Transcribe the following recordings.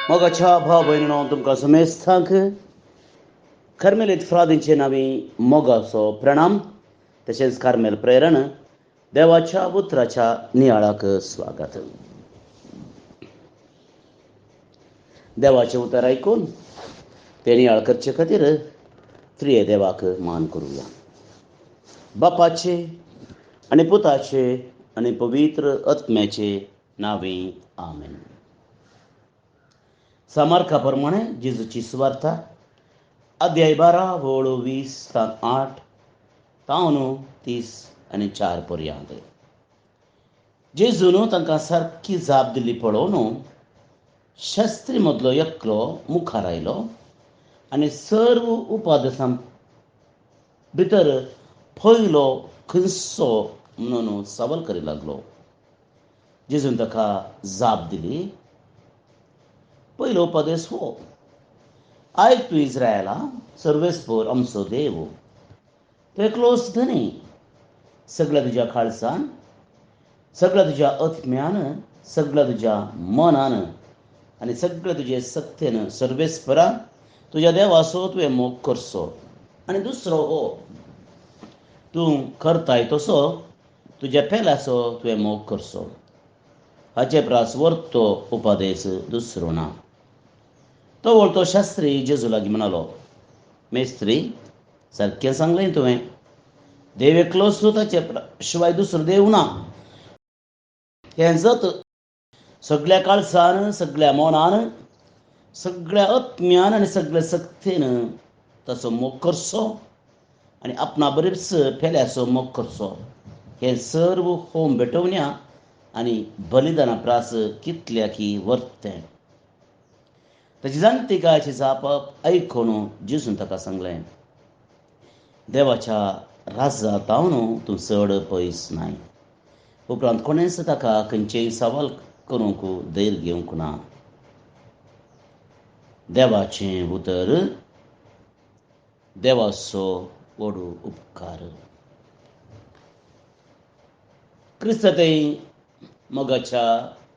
मोगाच्या भाव भयणीनो तुमकां समेस्तांक कार्मेलीत फ्रादींचे नांवी मोगाचो प्रणाम. तशेंच कार्मेल प्रेरण देवाच्या उतराच्या नियाळाक स्वागत. देवाचें उतर आयकून ते नियाळ करचे खातीर प्रिय देवाक मान करुया. बापाचे आनी पुताचे आनी पवित्र आत्म्याचे नांवी आमेन. सामार्था प्रमाणे जेजूची सुवार्ता अध्याय 12 वळ 20-8 तावन 30-4 पर्यंत. जेजून तांकां सारकी जाप दिल्ली पळोवन शास्त्री मदलो एकलो मुखार आयलो आनी सर्व उपादेसां भितर पयलो खंयचो म्हणून सवाल करूं लागलो. जेजून ताका जाप दिली. पयलो उपदेश हो: आयक तूं इस्रायला, सर्वेस्पर आमचो देव, तो एकलोच धनी, सगळ्या तुज्या खाळसान, सगळ्या तुज्या आत्म्यान, सगळ्या तुज्या मनान आनी सगळ्या तुजे सत्तेन सर्वेस्परा तुज्या देवाचो तुवें मोग करचो. आनी दुसरो हो: तूं करताय तसो तुज्या पेल्याचो तुवें मोग करचो. हाचे प्रास वर्तो उपदेश दुसरो ना. तो वळतो शास्त्री जेजू लागीं म्हणालो: मेस्त्री, सारकें सांगलें तुवें. देव एकलोच न्हू, ताचे शिवाय दुसरो देव ना. हें जत सगळ्या काळसान, सगळ्या मनान, सगळ्या आत्म्यान आनी सगळ्या सत्तेन ताचो मोग करचो आनी आपणा बरेच पेल्याचो मोग करचो. हे सर्व होम भेटवण्या आनी बलिदाना प्रास कितल्याकी वर्तें. ताची जाणटी काळाची जाप आयकून जेजून ताका सांगलें: देवाच्या राजांतावन तूं चड पयस नाय. उपरांत कोणेंच ताका खंयचेय सवाल करूंक धैर्य घेवंक ना. देवाचें उतर. देवाचो व्हडू उपकार. क्रिस्ततेय मोगाच्या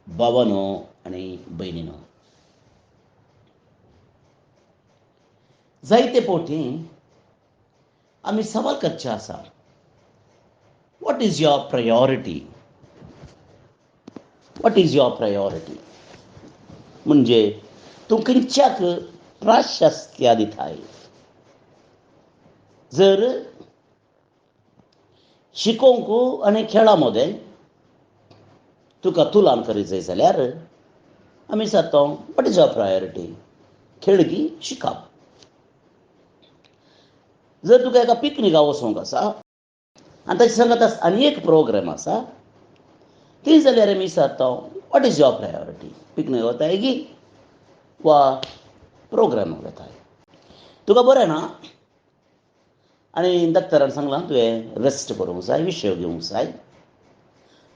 भावांनो आनी भयणींनो, जायते फावटी आमी सवाल करचे आसा: what is your priority? What is your priority? म्हणजे तूं खंयच्याक प्राशस्त्य दिताय. जर शिकोवंक आनी खेळा मदें तुका तुलान करी जाय जाल्यार आमी सांगता: वॉट इज युअर प्रायोरिटी? खेळगी शिकप. जर तुका एका पिकनिका वचोंक आसा आनी ताचे सांगात आनी एक प्रोग्राम आसा, ती जाल्यार आमी सांगता: what is your priority? Picnic वताय गी वा प्रोग्रामाक वताय? तुका बरें ना आनी डॉक्टरान सांगलां तुवें रेस्ट करूंक जाय, विश्राम घेवंक जाय.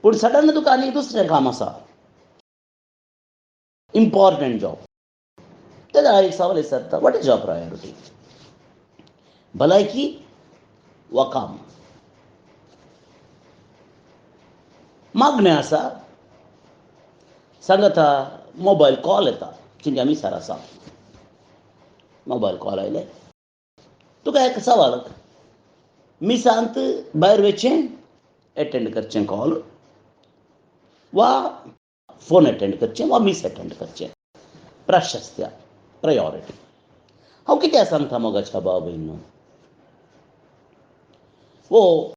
पूण सडन तुका आनी दुसरें काम आसा, इम्पॉर्टंट जॉब. तेन्ना एक सवाल विचारता: वॉट इज युअर प्रायोरिटी? भलायकी वा काम? मागणें आसा, सांगाता मोबायल कॉल येता, चिंता मिसार आसा, मोबायल कॉल आयले. तुका एक सवाल: मिसांत भायर वचचें, एटेंड करचें कॉल, वा फोन एटेंड करचें, वा मिस एटेंड करचें? प्राशस्त्य, प्रायोरिटी. हांव कित्याक सांगता मोगाच्या भाव भयणींनो? वो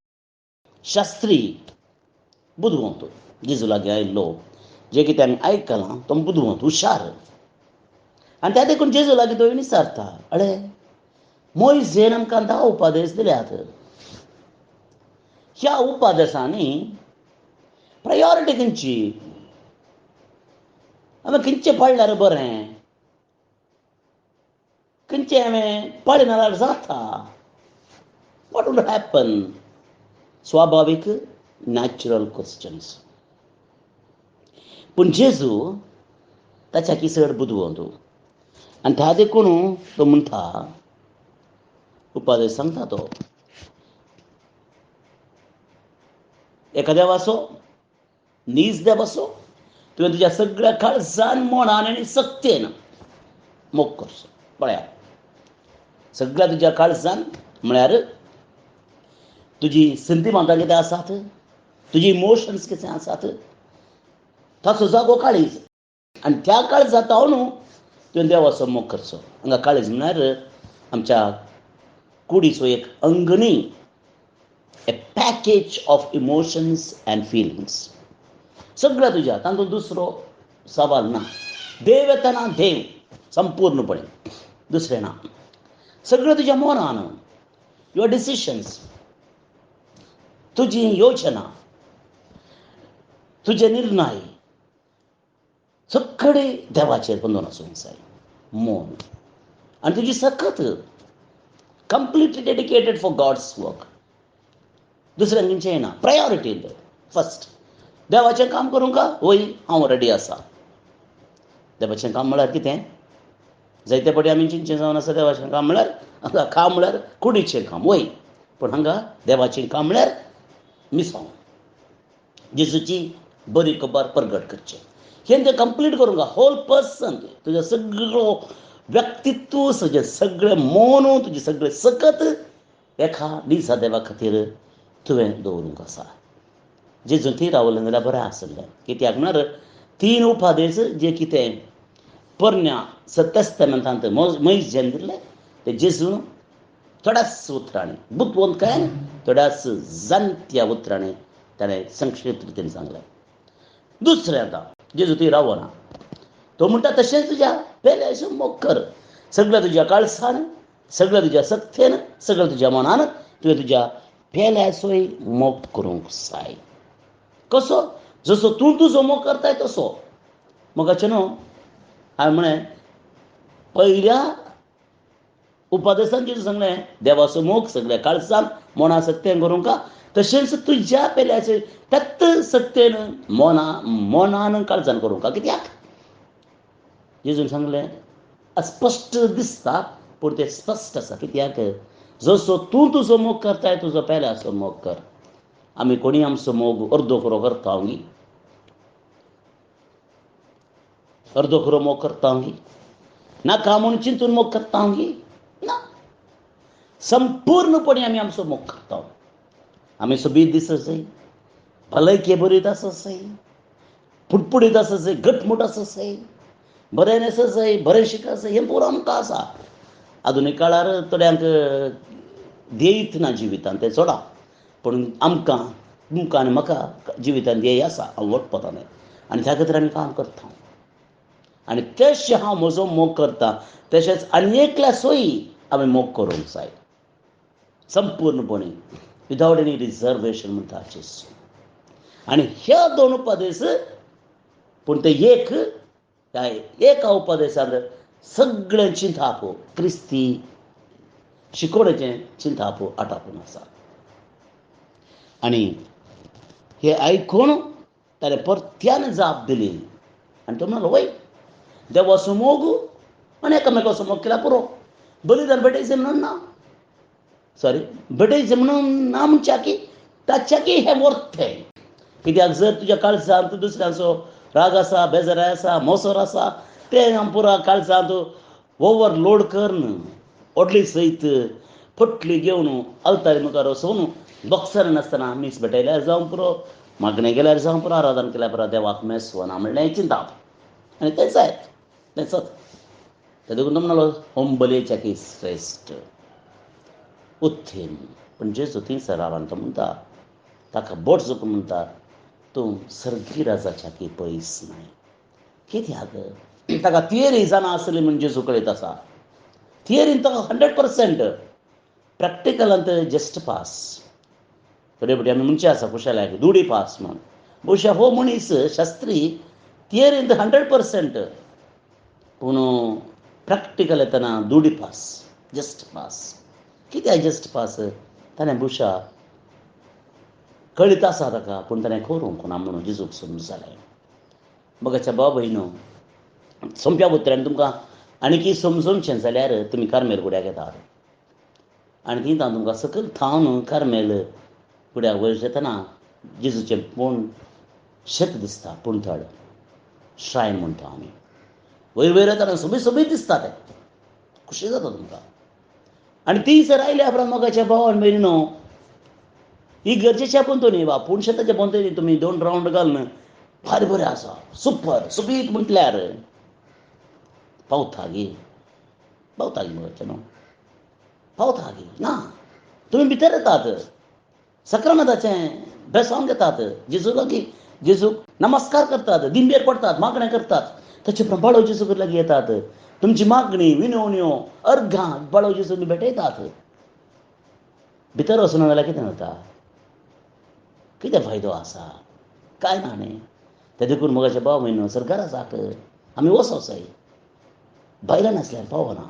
शास्त्री बुदवंत जेजू लागीं आयिल्लो, जे कितें आमी आयकलां तो बुदवंत, हुशार. आनी त्या देखून जेजू लागीं तो विचारता: अळे, मोइजेन आमकां 10 उपादेश दिल्यात. ह्या उपादेशांनी प्रायोरिटी खंयची? हांवें खंयचें पाळल्यार बरें, खंयचें हांवें पाळ्ळें नाल्यार जाता? What would happen? स्वाभावीक नॅचरल क्वेश्चन्स. पूण जेजू ताच्या किसड बुदवंत आनी त्या देखून तो म्हणटा, उपादेश सांगता तो: एका देवाचो, नीज देवाचो तुवें तुज्या सगळ्या काळजान, मनान आनी सत्तेन मोग करचो. पळया, सगळ्या तुज्या काळजान म्हळ्यार तुजी संतिमतां कितें आसात, तुजी इमोशन्स कितें आसात, ताचो जागो काळीज. आनी त्या काळजां न्हू तुवें देवाचो मोग करचो. हांगा काळीज म्हळ्यार आमच्या कुडीचो एक अंगणी, a package of emotions and feelings. सगळ्या तुज्या, तातूंत दुसरो सवाल ना. देव येतना देव संपूर्णपणे, दुसरें ना. सगळें तुज्या मनान, युअर डिसिशन्स, तुजी योजना, तुजे निर्णय सगळे देवाचेर बंदून आसूंक जाय. मोन आनी तुजी सखत completely dedicated for God's work. दुसऱ्यान खंयचेंय ना. Priority first. देवाचें काम करूंक वय हांव रेडी आसा. देवाचें काम म्हळ्यार कितें? जायते फावटी आमी चिंतचें जावन आसा देवाचें काम म्हळ्यार हांगा काम म्हळ्यार कुडीचें काम वय. पूण हांगा देवाचें काम म्हळ्यार मिसांव, जेजूची बरी खबर परगट करचें. हें तें कंप्लीट करूंक होल पर्सन, तुजें सगळो व्यक्तित्व, तुजें सगळें मोन, तुजी सगळें सकत एका दिसा देवा खातीर तुवें दवरूंक आसा. जेजू थंय रावलें जाल्यार बरें आसलें. कित्याक म्हळ्यार 3 उपादेश जे कितें पोरण्या सत्तेस्तामेंतांत मोयजेन दिल्लें तें जेजू थोड्याच उतरांनी, बुद्धवंतकायेन थोड्याच जाणट्या उतरांनी ताणें संक्षिप्त रितीन सांगलें. दुसरें आतां जेजू थंय रावना. तो म्हणटा तशेंच तुज्या पेल्याचें मोग कर. सगळ्या तुज्या काळजान, सगळ्या तुज्या सक्तेन, सगळ्या तुज्या मनान तुवें तुज्या पेल्याचोय मोग करूंक जाय. कसो? जसो तूं तुजो मोग करताय तसो. मोगाचें न्हू. हांवें म्हळें पयल्या उपादेशांत जेजू सांगलें देवाचो मोग सगळ्या काळजान, मना सक्तेन करूंक. तशेंच तुज्या पेल्याचे त्याच सक्तेन, मनान, काळजान करूंक. कित्याक? जेजून सांगलें अस्पश्ट दिसता पूण तें स्पश्ट आसा. कित्याक? जसो तूं तुजो मोग करताय तुजो पेल्याचो मोग कर. आमी कोणी आमचो मोग अर्दो खरो करता गी, अर्दो खरो मोग करता गी, नाका म्हूण चिंतून मोग करता गी ना. संपूर्णपणे आमी आमचो मोग करता. आमी सोबीत दिसत जाय, भलायकी बरीत आसत जाय, फुटफुटीत आसत जाय, घटमूट आसत जाय, बरें न्हेसत जाय, बरें शिकत जाय. हें पुरो आमकां आसा. आधुनीक काळार थोड्यांक ध्येयच ना जिवितांत, तें सोडा. पूण आमकां, तुमकां आनी म्हाका जिवितांत ध्येय आसा. हांव वटपतालें आनी त्या खातीर आमी काम करता. आनी तेशें हांव म्हजो मोग करतां तशेंच आनी एकल्याचोय आमी मोग करूंक जाय संपूर्णपणे, विदावट एनी रिजर्वेशन म्हणटा जेजू. आनी ह्या 2 उपादेश, पूण ते एका उपादेशांत सगळें चिंताप क्रिस्ती शिकोवणेचें चिंताप आटापून आसा. आनी हे आयकून ताणें परत्यान जाप दिली आनी तो म्हणलो वय देवाचो मोग आनी एकामेकाचो मोग केल्यार पुरो. बलिदान भेटयचें म्हणून ना. सॉरी, भेटयचें म्हणून ना म्हणच्या की ताच्या की हें वर्थ. कित्याक जर तुज्या काळजांत दुसऱ्याचो राग आसा, बेजाराय आसा, मोसोर आसा, तें पुरा काळजांत ओवरलोड करन ओडली सयत फटली घेवन अल्तारी मुखार वचून बॉक्सर नासतना मीस भेटयल्यार जावं पुरो, मागणें गेल्यार जावं पुरो, आराधन केल्यार पुरो, देवाक मेसवना म्हणलें चिंताप. आनी तें जाय तेंच ते देखून तो म्हणलो होंबलेच्या की श्रेश्ठ उत्थेन. पण जेजू थंयसर रावन तो म्हणटा, ताका बोट जोपून म्हणटा, तूं सर्गी राजाच्या की पयस न्हय. कित्याक? ताका थियरी जाणा आसली म्हूण जेजू कळयत आसा. थियरीन ताका 100%, प्रॅक्टिकलांत जस्ट पास. थोडे फावटी आमी म्हणचे आसा कुशाल्याक दुडी पास म्हूण. बहुशा हो मनीस शास्त्री थियरीन 100%, पूण प्रॅक्टिकल येतना दुडी पास, जस्ट पास. कित्याक जस्ट पास? ताणें बहुशा कळीत आसा ताका, पूण ताणें करूंक ना म्हणून जेजूक समज जालें. मोगाच्या भाव भयणो, सोंप्या उतरांनी तुमकां आनीक समजोवचें जाल्यार तुमी कार्मेल गुड्याक येतात. आनी थंय तुमकां सकयल थावन कार्मेल गुड्याक वयर येतना जेजूचें पूण शेत दिसता, पुंथळ श्रायन म्हणटा आमी. वयर वयर येताना सोबीत दिसता ते, खुशी जाता तुमकां. आनी ती जर आयल्या उपरांत मोगाच्या भावान भयणीनो, ही गरजेच्या पंतोनी वा पुणशेताच्या पंतोनी तुमी 2 रावंड घालून भारी बरें आसा, सुपर सुबीत म्हटल्यार पावता गे मोगाचे न्हू, पावता गे ना. तुमी भितर येतात, सक्रामताचें बेसांव घेतात, जेजू लागीं जेजूक नमस्कार करतात, दिंडेर पडटात, मागणें करतात, ताचे उपरांत बाळो जेजू लागीं येतात, तुमची मागणी विनवण्यो अर्घां बाळो जेजूक भेटयतात. भितर वचूना जाल्यार कितें जाता, कितें फायदो आसा, कांय ना न्ही. ते देखून मोगाचे भाव भयणीनो, सरकार आसात, आमी वचोसाय, भायल्यान आसल्यार पावना.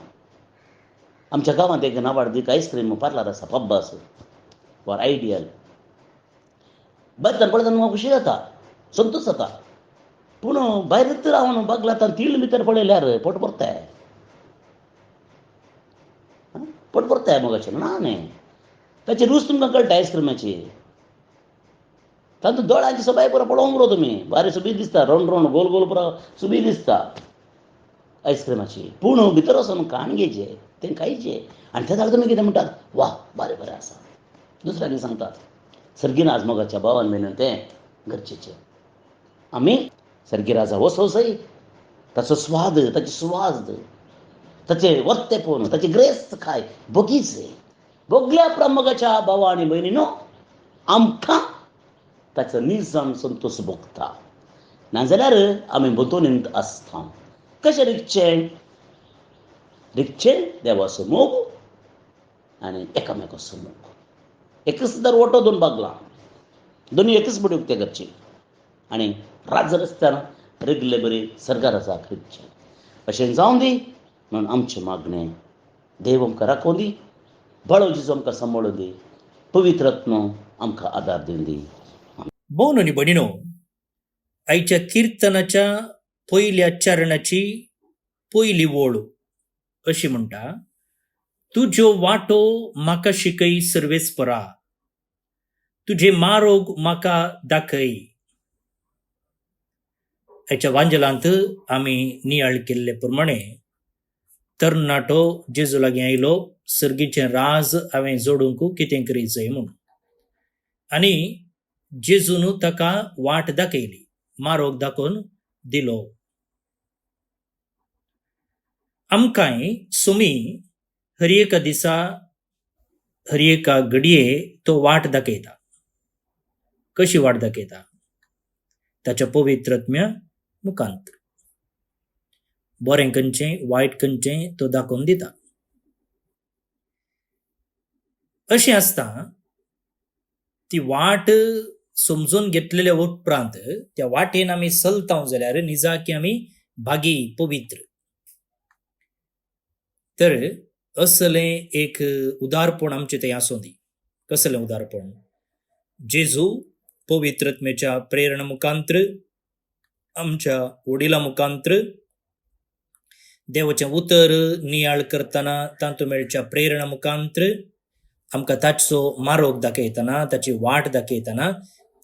आमच्या गांवांत एक नावाडीक आयस्क्रीम पार्लर आसा, पब्बास वा आयडियल. भायर पळयतना म्हाका खुशी जाता, संतोश जाता. पूण भायर रावन बागलांत तीळ भितर पळयल्यार पोट भरताय, पोट भरताय मोगाचें ना न्ही. ताची रूच तुमकां कळटा आयस्क्रिमाची. तातूंत दोळ्यांची सबाय पुरो पळोवंक पुरो तुमी, भारी सुबीत दिसता, रावंड रावंड गोल गोल पुरो सुबीत दिसता आयस्क्रिमाची. पूण भितर वचून काण घेवचें, तें खायचें, आनी त्या जाल्यार तुमी कितें म्हणटात, वा बरें बरें आसा. दुसऱ्या दीस सांगतात, सर्गीराज मोगाच्या भावान भयणीन तें गरजेचें. आमी सर्गीराजा वचोसय, ताचो स्वाद, ताची सुवास, ताचें वत्तेपण, ताची ग्रेस्त खाय बगीचय. भोगल्या उपरांत मोगाच्या भावा आनी भयणीनो, आमकां ताचो निजम संतोश भोगता. नाजाल्यार आमी बतोनींत आसता. कशें रिगचें देवाचो मोग आनी एकामेकाचो मोग. एकच दर ओटो 2 बागलां, दोनी एकच बडी उक्ते करची, आनी रात जर आसतना रेगले बरी सरकाराक रिगचें. अशें जावं दी म्हणून आमचें मागणें. देव आमकां राखूं दी, बाळो जेजू आमकां सांबाळूं दी, पवित्र आत्मो आमकां आदार दिवन दी. भोवन आनी भयणीनो, आयच्या किर्तनाच्या पयल्या चरणाची पयली ओळ अशी म्हणटा, तुज्यो वाटो म्हाका शिकय सर्वेस्परा, तुजे मार्ग म्हाका दाखय. आयच्या वांजलांत आमी नियाळ केल्ले प्रमाणे तरणाटो जेजू लागीं आयलो, सर्गीचें राज हांवें जोडूंक कितें करीचंय म्हूण. आनी जेजून ताका वाट दाखयली, मार्ग दाखोवन दिलो. आमकांय सुमी हर एका दिसा हर एका घडये तो वाट दाखयता. कशी वाट दाखयता? ताच्या पवित्र आत्म्या मुखांत. बरें खंयचें वायट खंयचें तो दाखोवन दिता. अशें आसता, ती वाट समजून घेतलेल्या उपरांत त्या वाटेन आमी चलता जाल्यार निजा की आमी भागी पवित्र. तर असलें एक उदारपण आमचें थंय आसूं दी. कसलें उदारपण? जेजू पवित्र आत्म्याच्या प्रेरणा मुखांत्र, आमच्या वडिलां मुखांत्र, देवाचें उतर नियाळ करतना तातूंत मेळच्या प्रेरणा मुखांत्र आमकां ताचो मार्ग दाखयतना, ताची वाट दाखयतना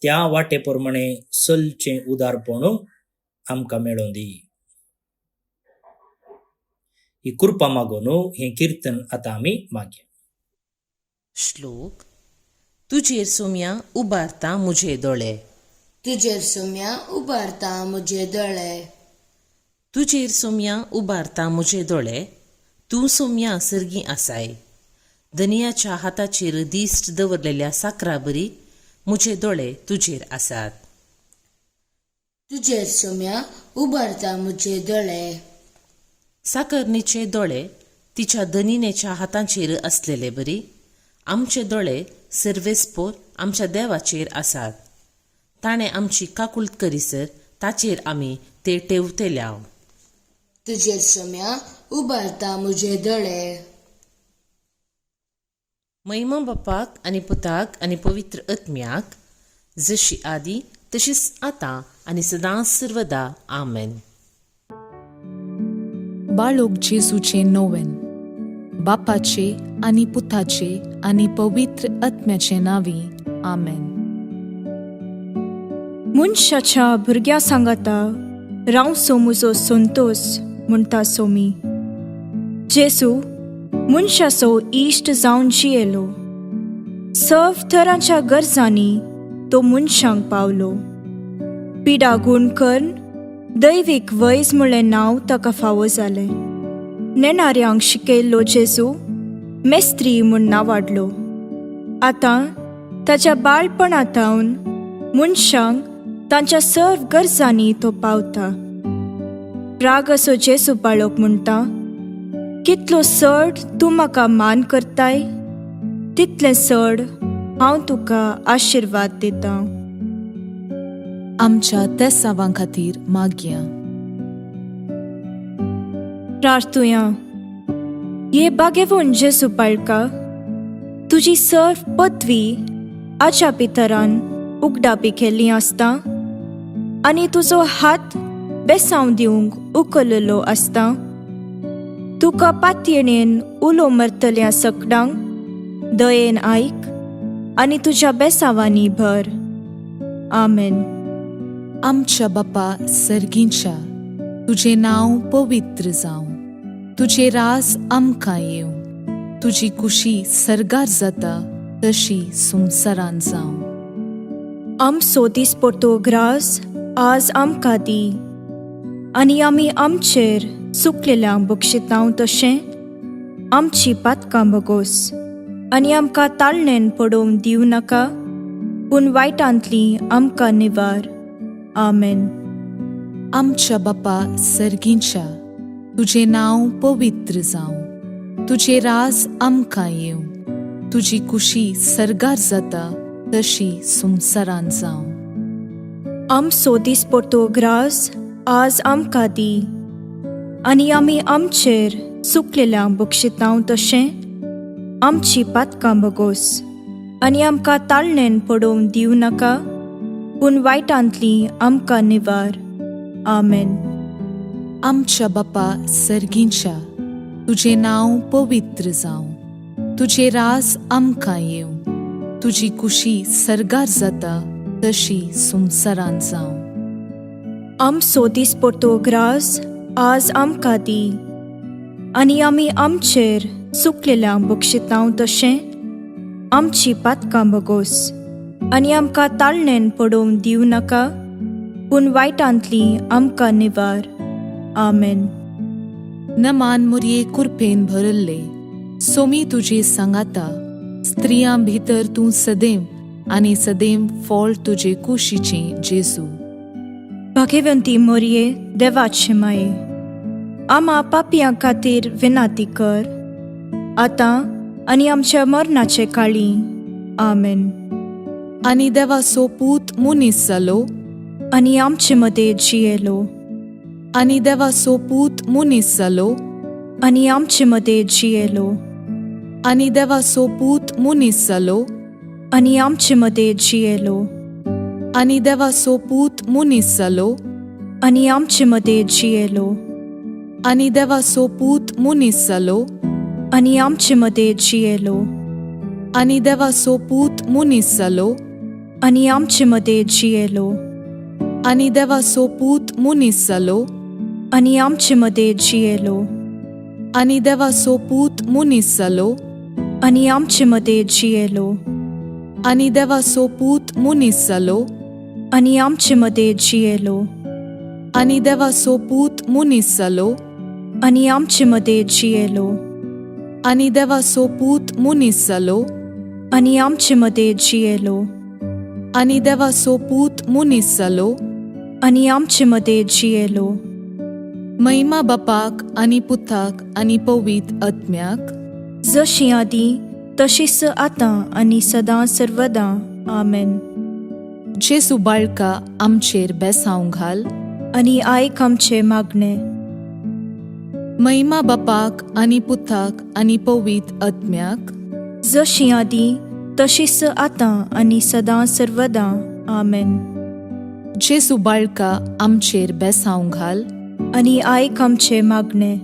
त्या वाटे प्रमाणे चलचें उदारपण आमकां मेळों दी. ही कृपा मागून हें किर्तन आतां आमी मागया. श्लोक. तुजेर सोम्या उबारता मुझे दोळे, तुजेर सोम्या उबारता मुझे दोळे, तुजेर सोम्या उबारता मुझे दोळे, तूं सोम्या सर्गी आसाय. दनियाच्या हाताचेर दिश्ट दवरलेल्या साकरा बरी मुझे दोळे तुजेर आसात. तुजेर सोम्या उबारता मुझे दोळे, साकरणीचे दोळे तिच्या दनिनेच्या हातांचेर असलेले बरी आमचे दोळे सर्वेस्पोर आमच्या देवाचेर आसात. ताणें आमची काकुळट करीसर ताचेर आमी ते ठेवतेल्या. तुजेर सोम्या उबारता मुझे दोळे. महिमा बापाक आनी पुताक आनी पवित्र आत्म्याक, जशी आदी तशीच आतां आनी सदांच सर्वदा. आमेन. बाळोक जेजूचे नोवेन. बापाचे आनी पुताचे आनी पवित्र आत्म्याचे नावी. आमेन. मनशाच्या भुरग्या सांगाता रावचो म्हजो संतोष म्हणटा सोमी. जेसू मनशाचो इश्ट जावन जियेलो. सर्व तरांच्या गरजांनी तो मनशांक पावलो. पिडा गूण करून दैवीक वैज म्हणलें नांव ताका फावो जालें. नेणाऱ्यांक शिकयल्लो जेजू मेस्त्री म्हूण नांवाडलो. आतां ताच्या बाळपणांतावन मनशांक तांच्या सर्व गरजांनी तो पावता. राग असो जेजू बाळोक म्हणटा, कितलो चड तूं म्हाका मान करताय, तितलें चड हांव तुका आशिर्वाद दितां. आमच्या तेसावां खातीर मागया. प्रार्थुया. ये बागेवून जेजू बाळका, तुजी सर्व पदवी आच्या पितरान उगडापी केल्ली आसता आनी तुजो हात बेसांव दिवंक उखललो आसता. तुका पातयेणेन उलो मरतल्या सकडांक दयेन आयक आनी तुज्या बेसावांनी भर. आमेन. आमच्या बापा सर्गींच्या, तुझे नांव पवित्र जावं. तुझे राज आमकां येवं. तुजी कुशी सरगार जाता तशी संवसारान जावं. आमचो दिसपडटो ग्रास आज आमकां दी, आनी आमी आमचेर चुकलेल्यांक बक्षितांव तशें आमची पातकां बगोस. आनी आमकां ताळणेन पडोवंक दिवं नाका, पूण वायटांतली आमकां निवार. आमेन. आमच्या बापा सर्गींच्या, तुझे नांव पवित्र जावं. तुझे राज आमकां येवं. तुजी कुशी सरगार जाता तशी संवसारान जावं. आमचो दिसपडटो ग्रास आज आमकां दी, आनी आमी आमचेर चुकलेल्यांक बक्षितांव तशें आमची पातकां बगोस. आनी आमकां ताळणेन पडोवंक दिवं नाका, पूण वायटांतली आमकां निवार. आमेन. आमच्या बापा सर्गींच्या, तुझे नांव पवित्र जावं. तुझे राज आमकां येवं. तुजी कुशी सरगार जाता तशी संवसारान जावं. आमचो दिसपडटो ग्रास आज आमकां दी, आनी आमी आमचेर चुकलेल्यांक बक्षितांव तशें आमची पातकां बगोस. आनी आमकां ताळणेन पडोवंक दिवं नाका, पूण वायटांतली आमकां निवार. आमेन. नमान मुरये कुरपेन भरल्ले, सोमी तुजे सांगाता. स्त्रियां भितर तूं सदैव आनी सदैव फळ तुजे कुशीचें जेजू. भाग्यवंती मोरये, देवाचे माये, आमा पापियां खातीर विनाती कर, आतां आनी आमच्या मरणाचे काळी. आमेन. आनी देवाचो पूत मुनीस जालो, आनी आमचे मदें जियेलो. आनी देवाचो पूत मुनीस जालो, आनी आमचे मदें जियेलो. आनी देवाचो पूत मुनीस जालो, आनी आमचे मदें जियेलो. आनी देवाचो पूत मुनीस जालो, आनी आमचे मदें जियेलो. आनी देवाचो पूत मुनीस जालो, आनी आमचे मदें जियेलो. आनी देवाचो पूत मुनीस जालो, आनी आमचे मदें जियेलो. आनी देवाचो पूत मुनीस जालो, आनी आमचे मदें जियेलो. आनी देवाचो पूत मुनीस जालो, आनी आमचे मदें जियेलो. आनी देवाचो पूत मुनीस जालो, आनी आमचे मदें जियेलो. आनी देवाचो पूत मुनीस जालो, आनी आमचे मदें जियेलो. आनी देवाचो पूत मुनीस जालो, आनी आमचे मदें जियेलो. आनी देवाचो पूत मुनीस जालो, आनी आमचे मदें जियेलो. महिमा बापाक आनी पुताक आनी पवित्र आत्म्याक, जशी आदी तशीच आतां आनी सदां सर्वदां. आमेन. जेजू बाळका आमचेर बेसांव घाल, आनी आयक आमचे मागणे. महिमा बापाक आनी पुताक आनी पवित्र आत्म्याक, जशी आदी तशीच आतां आनी सदां सर्वदां. आमेन. जेजू बाळका आमचेर बेसांव घाल, आनी आयक आमचे मागणे.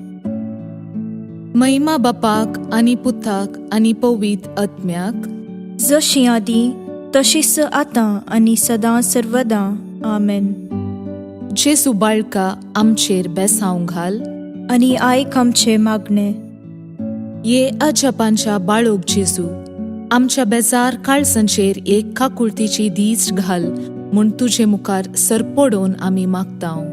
महिमा बापाक आनी पुताक आनी पवित्र आत्म्याक, जशी आदी तशीच आतां आनी सदां सर्वदां. आमेन. जेजू बाळका आमचेर बेसांव घाल, आनी आयक आमचे मागणे. ये अजापांच्या बाळोक जेजू, आमच्या बेजार काळजांचेर एक काकुळतीची दिस्ट घाल म्हूण तुजे मुखार सरपडोवन आमी मागतांव.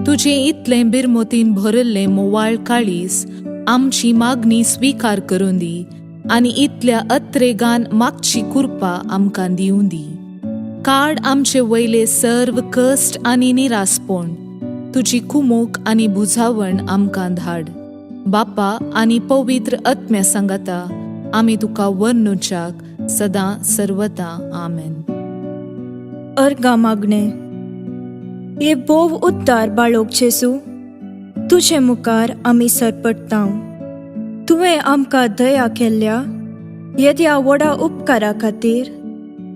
तुजे इतले बिरमोतीन भरल्ले मोवाळ काळीस आमची मागणी स्वीकार करून दी आनी इतल्या अत्रेगान मागची कृपा आमकां दिवूं दी. काड आमचे वयले सर्व कश्ट आनी निरासपण, तुजी कुमोक आनी बुजावण आमकां धाड. बापा आनी पवित्र आत्म्या सांगाता आमी तुका वर्णुच्याक सदां सर्वदा. आमेन. अर्गा मागणे. ये बोव उद्दार बाळोक जेजू, तुजे मुखार आमी सरपडटांव. तुवें आमकां दया केल्ल्या येद्या व्हडा उपकारा खातीर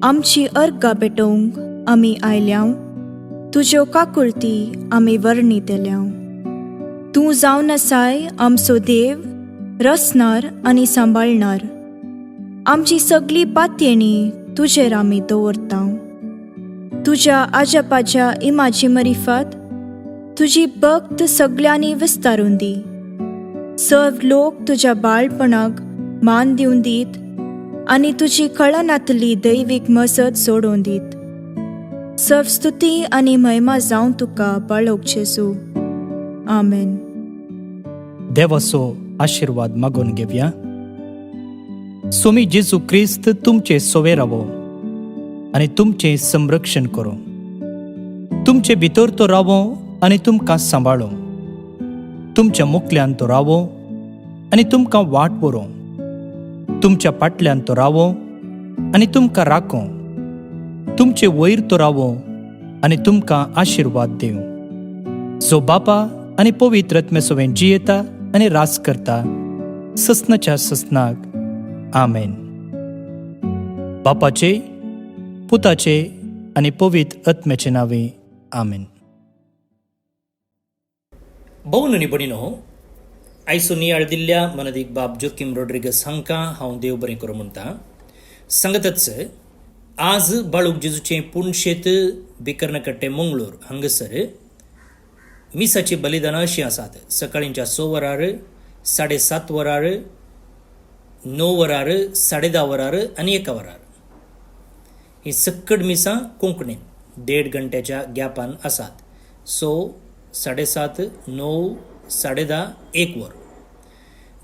आमची अर्गां पेटोवंक आमी आयल्याव. तुज्यो काकुळटी आमी वर्णितल्यांव. तूं जावन आसाय आमचो देव, रचणार आनी सांबाळणार. आमची सगळी पातयेणी तुजेर आमी दवरतांव. तुज्या आजापाच्या इमाची मरिफत तुजी भक्त सगळ्यांनी विस्तारून दी. सर्व लोक तुज्या बाळपणाक मान दिवन दीत आनी तुजी कळनातली दैवीक मजत सोडून दीत. सर्व स्तुती आनी महिमा जावं तुका बाळोक जेजू. आमेन. देवाचो आशीर्वाद मागून घेवया. सोमी जेजू क्रिस्त तुमचे सोवे रावो आनी तुमचे संरक्षण करो. तुमचे भितर तो रावो आनी तुमकां सांबाळो. तुमच्या मुखल्यान तो रावो आनी तुमकां वाट बरो. तुमच्या फाटल्यान तो रावो आनी तुमकां राखो. तुमचे वयर तो रावो आनी तुमकां आशीर्वाद दिवं. जो बापा आनी पवित्र आत्म्यासोबत जियेता आनी रास करता ससनाच्या ससनाक. आमेन. बापाचे, पुताचे आनी पवित्र आत्म्याचे नावे. आमेन. भोवन आनी भणीनो, आयचो नियाळ दिल्ल्या मनदीक बाब जोकीम रॉड्रिगस हांकां हांव देव बरें करूं म्हणटा. सांगतच आज बाळूक जेजूचें पुणशेत बिकर्णकट्टे मंगळूर हांगसर मिसाची बलिदानां अशीं आसात. सकाळींच्या 6 वरार, 7:30 वरार, 9 वरार, 10:30 वरार आनी 1 वरार. ही सक्कड मिसां कोंकणीन 1.5 घंट्याच्या गॅपान आसात. 6, 7:30, 9, 10:30, 1 वर.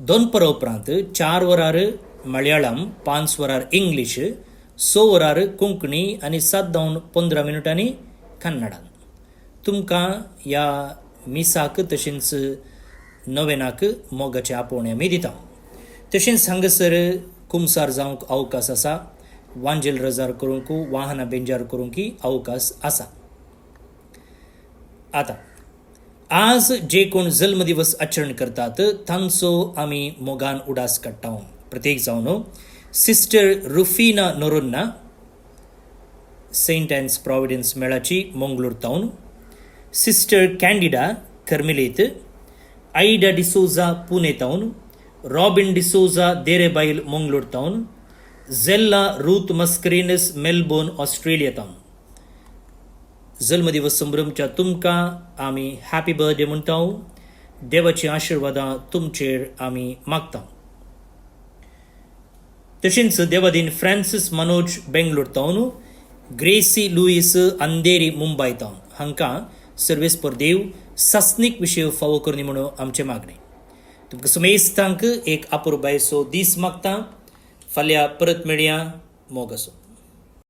दोनपरा उपरांत 4 वरार मलयाळम, 5 वरार इंग्लीश, 6 वरार कोंकणी आनी 7:15 कन्नडान. तुमकां ह्या मिसाक तशेंच नोवेनाक मोगाचे आपोवणे आमी दिता. तशेंच हांगसर कुमसार जावंक अवकाश आसा. वांजेल रजार करूंक, वाहनां बेंजार करूंक अवकाश आसा. आतां आज जे कोण जल्मदिवस आचरण करतात तांचो आमी मोगान उडास काडटा. प्रत्येक जावन sister Rufina Noronha, Saint Ann's Providence मेळाची मंगळूर टावन, sister Candida Carmelite, Aida D'Souza Pune टावन, रॉबिन डिसोजा देरेबाईल मंगळूर टावन, Zella Ruth Mascarenhas Melbourne Australia टावन. जल्मदिवस संभ्रमच्या तुमकां आमी हॅपी बर्थडे म्हणटा. देवाची आशिर्वादां तुमचेर आमी मागता. तशेंच देवादीन फ्रांसीस मनोज बेंगलोर टावन, ग्रेसी लुईस अंधेरी मुंबय टावन हांकां सर्वेस्पर देव सासनीक विशय फावो करनी म्हणून आमचे मागणे. तुमकां समेस्तांक एक अपुरबायसो दीस मागता. फाल्यां परत मेळया. मोग आसूं.